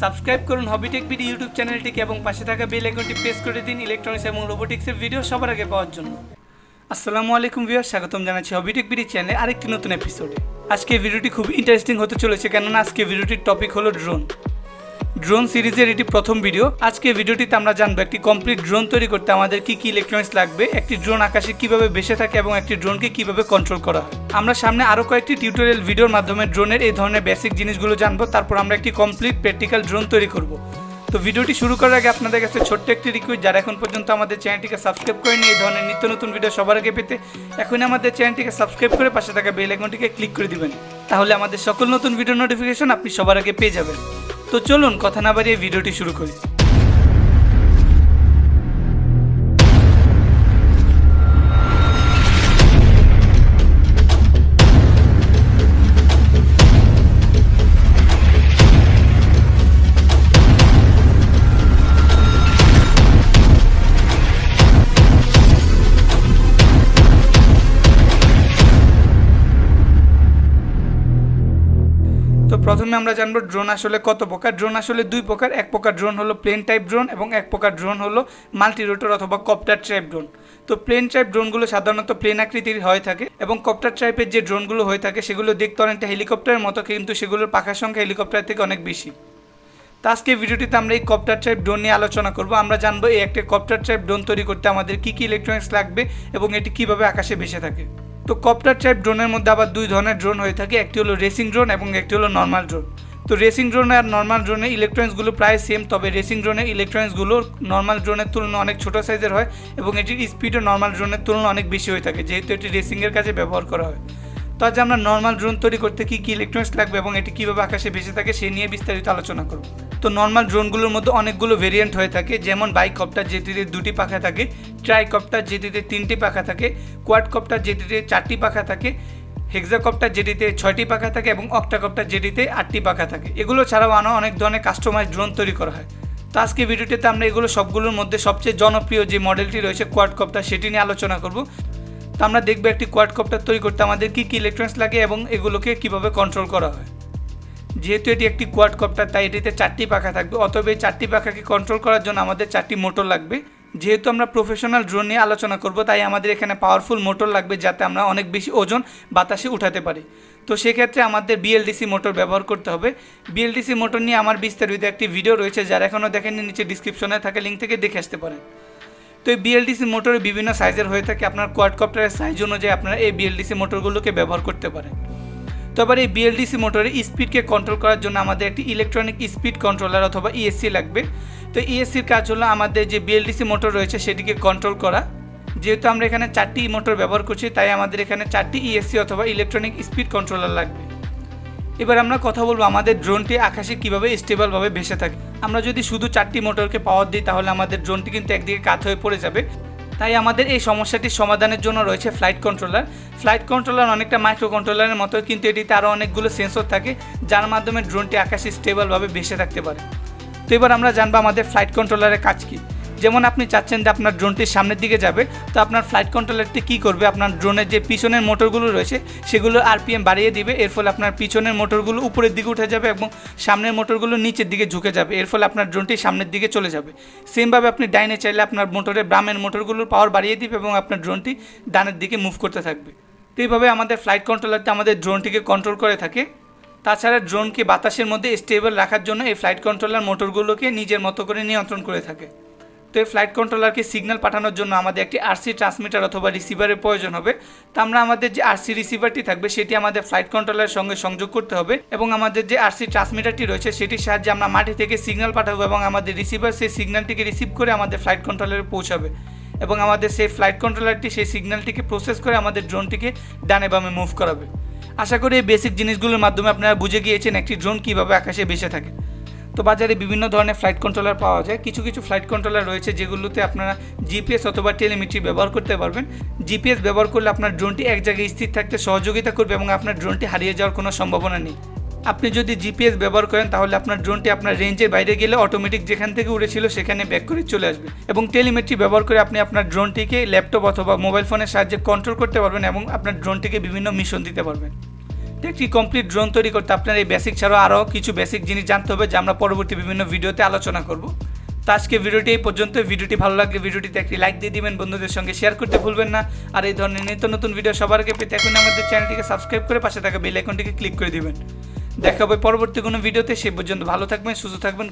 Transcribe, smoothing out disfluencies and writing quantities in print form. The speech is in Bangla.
সাবস্ক্রাইব করুন হবিটেক বিডি ইউটিউব চ্যানেলটিকে এবং পাশে থাকা বেল আইকনটি প্রেস করে দিন ইলেকট্রনিক্স এবং রোবোটিক্সের ভিডিও সবার আগে পাওয়ার জন্য। আসসালামু আলাইকুম ভিউয়ার্স, স্বাগতম জানাচ্ছি হবিটেক বিডি চ্যানেলে আরেকটি নতুন এপিসোডে। আজকে ভিডিওটি খুব ইন্টারেস্টিং হতে চলেছে, কেননা আজকে ভিডিওটির টপিক হলো ড্রোন সিরিজের এটি প্রথম ভিডিও। আজকে ভিডিওটিতে আমরা জানবো একটি কমপ্লিট ড্রোন তৈরি করতে আমাদের কি কি ইলেকট্রনিক্স লাগবে, একটি ড্রোন আকাশে কিভাবে ভেসে থাকে এবং একটি ড্রোনকে কিভাবে কন্ট্রোল করা হয়। আমরা সামনে আরও কয়েকটি টিউটোরিয়াল ভিডিওর মাধ্যমে ড্রোনের এই ধরনের বেসিক জিনিসগুলো জানবো, তারপর আমরা একটি কমপ্লিট প্র্যাকটিক্যাল ড্রোন তৈরি করব। তো ভিডিওটি শুরু করার আগে আপনাদের কাছে ছোট্ট একটি রিকোয়েস্ট, যারা এখন পর্যন্ত আমাদের চ্যানেলটিকে সাবস্ক্রাইব করেনি এই ধরনের নিত্য নতুন ভিডিও সবার আগে পেতে এখনই আমাদের চ্যানেলটিকে সাবস্ক্রাইব করে পাশে থাকা বেল আইকনটিকে ক্লিক করে দিবেন, তাহলে আমাদের সকল নতুন ভিডিও নোটিফিকেশন আপনি সবার আগে পেয়ে যাবেন। তো চলুন কথা না বাড়িয়ে ভিডিওটি শুরু করি। তো প্রথমে আমরা জানবো ড্রোন আসলে কত প্রকার। ড্রোন আসলে দুই প্রকার, এক প্রকার ড্রোন হলো প্লেন টাইপ ড্রোন এবং এক প্রকার ড্রোন হলো মাল্টি রোটর অথবা কপ্টার টাইপ ড্রোন। তো প্লেন টাইপ ড্রোনগুলো সাধারণত প্লেন আকৃতির হয়ে থাকে এবং কপ্টার টাইপের যে ড্রোনগুলো হয়ে থাকে সেগুলো দেখতে অনেকটা হেলিকপ্টারের মতো, কিন্তু সেগুলোর পাখার সংখ্যা হেলিকপ্টার থেকে অনেক বেশি। তো আজকে ভিডিওটিতে আমরা এই কপ্টার টাইপ ড্রোন নিয়ে আলোচনা করব। আমরা জানবো এই একটা কপ্টার টাইপ ড্রোন তৈরি করতে আমাদের কী কী ইলেকট্রনিক্স লাগবে এবং এটি কীভাবে আকাশে ভেসে থাকে। তো কপ্টার টাইপ ড্রোনের মধ্যে আবার দুই ধরনের ড্রোন হয়ে থাকে, একটি হলো রেসিং ড্রোন এবং একটি হলো নর্মাল ড্রোন। তো রেসিং ড্রোন আর নর্মাল ড্রোনের ইলেকট্রনিক্সগুলো প্রায় সেম, তবে রেসিং ড্রোনের ইলেকট্রনিক্সগুলো নর্মাল ড্রোনের তুলনায় অনেক ছোটো সাইজের হয় এবং এটির স্পিডও নর্মাল ড্রোনের তুলনায় অনেক বেশি হয়ে থাকে, যেহেতু এটি রেসিংয়ের কাজে ব্যবহার করা হয়। তো আজ আমরা নর্মাল ড্রোন তৈরি করতে কী কী ইলেকট্রনিক্স লাগবে এবং এটি কীভাবে আকাশে ভেসে থাকে সে নিয়ে বিস্তারিত আলোচনা করব। তো নর্মাল ড্রোনগুলোর মধ্যে অনেকগুলো ভেরিয়েন্ট হয়ে থাকে, যেমন বাইকপ্টার যেটিতে দুটি পাখা থাকে, ট্রাইকপ্টার যেটিতে তিনটি পাখা থাকে, কোয়াডকপ্টার যেটিতে চারটি পাখা থাকে, হেক্সাকপ্টার যেটিতে 6টি পাখা থাকে এবং অক্টাকপ্টার যেটিতে 8টি পাখা থাকে। এগুলো ছাড়াও আরও অনেক ধরনের কাস্টমাইজ ড্রোন তৈরি করা হয়। তো আজকে ভিডিওটিতে আমরা এগুলো সবগুলোর মধ্যে সবচেয়ে জনপ্রিয় যে মডেলটি রয়েছে কোয়াডকপ্টার, সেটি নিয়ে আলোচনা করব। তো আমরা দেখব একটি কোয়াডকপ্টার তৈরি করতে আমাদের কী কী ইলেকট্রনিক্স লাগে এবং এগুলোকে কীভাবে কন্ট্রোল করা হয়। যেহেতু এটি একটি কোয়াডকপ্টার তাই এটিতে 4টি পাখা থাকবে, অতএব এই 4টি পাখাকে কন্ট্রোল করার জন্য আমাদের 4টি মোটর লাগবে। যেহেতু আমরা প্রফেশনাল ড্রোন নিয়ে আলোচনা করব তাই আমাদের এখানে পাওয়ারফুল মোটর লাগবে, যাতে আমরা অনেক বেশি ওজন বাতাসে উঠাতে পারি। তো সেক্ষেত্রে আমাদের বিএলডিসি মোটর ব্যবহার করতে হবে। বিএলডিসি মোটর নিয়ে আমার বিস্তারিত একটি ভিডিও রয়েছে, যারা এখনও দেখেননি নিচে ডিসক্রিপশনে থাকা লিঙ্ক থেকে দেখে আসতে পারেন। তো এই বিএলডিসি মোটরে বিভিন্ন সাইজের হয়ে থাকে, আপনার কোয়াডকপ্টারের সাইজ অনুযায়ী আপনারা এই বিএলডিসি মোটরগুলোকে ব্যবহার করতে পারেন। তো আবার এই বিএলডিসি মোটরের স্পিডকে কন্ট্রোল করার জন্য আমাদের একটি ইলেকট্রনিক স্পিড কন্ট্রোলার অথবা ইএসসি লাগবে। তো ইএসসির কাজ হলো আমাদের যে বিএলডিসি মোটর রয়েছে সেটিকে কন্ট্রোল করা। যেহেতু আমরা এখানে 4টি মোটর ব্যবহার করছি তাই আমাদের এখানে 4টি ইএসসি অথবা ইলেকট্রনিক স্পিড কন্ট্রোলার লাগবে। এবার আমরা কথা বলবো আমাদের ড্রোনটি আকাশে কীভাবে স্টেবলভাবে ভেসে থাকে। আমরা যদি শুধু 4টি মোটরকে পাওয়ার দিই তাহলে আমাদের ড্রোনটি কিন্তু একদিকে কাত হয়ে পড়ে যাবে। তাই আমাদের এই সমস্যাটির সমাধানের জন্য রয়েছে ফ্লাইট কন্ট্রোলার। ফ্লাইট কন্ট্রোলার অনেকটা মাইক্রো কন্ট্রোলারের মতো, কিন্তু এটিতে আরও অনেকগুলো সেন্সর থাকে যার মাধ্যমে ড্রোনটি আকাশে স্টেবলভাবে ভেসে থাকতে পারে। তো এবার আমরা জানবো আমাদের ফ্লাইট কন্ট্রোলারের কাজ কী। যেমন আপনি চাচ্ছেন যে আপনার ড্রোনটি সামনের দিকে যাবে, তো আপনার ফ্লাইট কন্ট্রোলারটি কী করবে, আপনার ড্রোনের যে পিছনের মোটরগুলো রয়েছে সেগুলো আরপিএম বাড়িয়ে দিবে। এর ফলে আপনার পিছনের মোটরগুলো উপরের দিকে উঠে যাবে এবং সামনের মোটরগুলো নিচের দিকে ঝুঁকে যাবে, এর ফলে আপনার ড্রোনটি সামনের দিকে চলে যাবে। সেমভাবে আপনি ডাইনে চাইলে আপনার মোটরের বামের মোটরগুলোর পাওয়ার বাড়িয়ে দিবে এবং আপনার ড্রোনটি ডানের দিকে মুভ করতে থাকবে। তো এইভাবে আমাদের ফ্লাইট কন্ট্রোলারটি আমাদের ড্রোনটিকে কন্ট্রোল করে থাকে। তাছাড়া ড্রোনকে বাতাসের মধ্যে স্টেবল রাখার জন্য এই ফ্লাইট কন্ট্রোলার মোটরগুলোকে নিজের মতো করে নিয়ন্ত্রণ করে থাকে। তো এই ফ্লাইট কন্ট্রোলারকে সিগন্যাল পাঠানোর জন্য আমাদের একটি আরসি ট্রান্সমিটার অথবা রিসিভারের প্রয়োজন হবে। তো আমরা আমাদের যে আরসি রিসিভারটি থাকবে সেটি আমাদের ফ্লাইট কন্ট্রোলারের সঙ্গে সংযোগ করতে হবে এবং আমাদের যে আরসি ট্রান্সমিটারটি রয়েছে সেটির সাহায্যে আমরা মাটি থেকে সিগন্যাল পাঠাবো এবং আমাদের রিসিভার সেই সিগন্যালটিকে রিসিভ করে আমাদের ফ্লাইট কন্ট্রোলারে পৌঁছাবে এবং আমাদের সেই ফ্লাইট কন্ট্রোলারটি সেই সিগন্যালটিকে প্রসেস করে আমাদের ড্রোনটিকে ডানে বামে মুভ করাবে। আশা করি এই বেসিক জিনিসগুলোর মাধ্যমে আপনারা বুঝে গিয়েছেন একটি ড্রোন কীভাবে আকাশে ভেসে থাকে। তো বাজারে বিভিন্ন ধরনের ফ্লাইট কন্ট্রোলার পাওয়া যায়। কিছু কিছু ফ্লাইট কন্ট্রোলার রয়েছে যেগুলোতে আপনারা জিপিএস অথবা টেলিমেট্রি ব্যবহার করতে পারবেন। জিপিএস ব্যবহার করলে আপনার ড্রোনটি এক জায়গায় স্থির থাকতে সহযোগিতা করবে এবং আপনার ড্রোনটি হারিয়ে যাওয়ার কোনো সম্ভাবনা নেই। আপনি যদি জিপিএস ব্যবহার করেন তাহলে আপনার ড্রোনটি আপনার রেঞ্জের বাইরে গেলে অটোমেটিক যেখান থেকে উড়েছিল সেখানে ব্যাক করে চলে আসবে। এবং টেলিমেট্রি ব্যবহার করে আপনি আপনার ড্রোনটিকে ল্যাপটপ অথবা মোবাইল ফোনের সাহায্যে কন্ট্রোল করতে পারবেন এবং আপনার ড্রোনটিকে বিভিন্ন মিশন দিতে পারবেন। তো একটি কমপ্লিট ড্রোন তৈরি করতে আপনার এই বেসিক ছাড়াও আরও কিছু বেসিক জিনিস জানতে হবে, যা আমরা পরবর্তী বিভিন্ন ভিডিওতে আলোচনা করব। তো আজকে ভিডিওটি এই পর্যন্ত। ভিডিওটি ভালো লাগলে ভিডিওটিতে একটি লাইক দিয়ে দিবেন, বন্ধুদের সঙ্গে শেয়ার করতে ভুলবেন না। আর এই ধরনের নিত্য নতুন ভিডিও সবার আগে পেতে এখন আমাদের চ্যানেলটিকে সাবস্ক্রাইব করে পাশে থাকা বেল আইকনটিকে ক্লিক করে দিবেন। দেখা হবে পরবর্তী কোনো ভিডিওতে। সে পর্যন্ত ভালো থাকবেন, সুস্থ থাকবেন।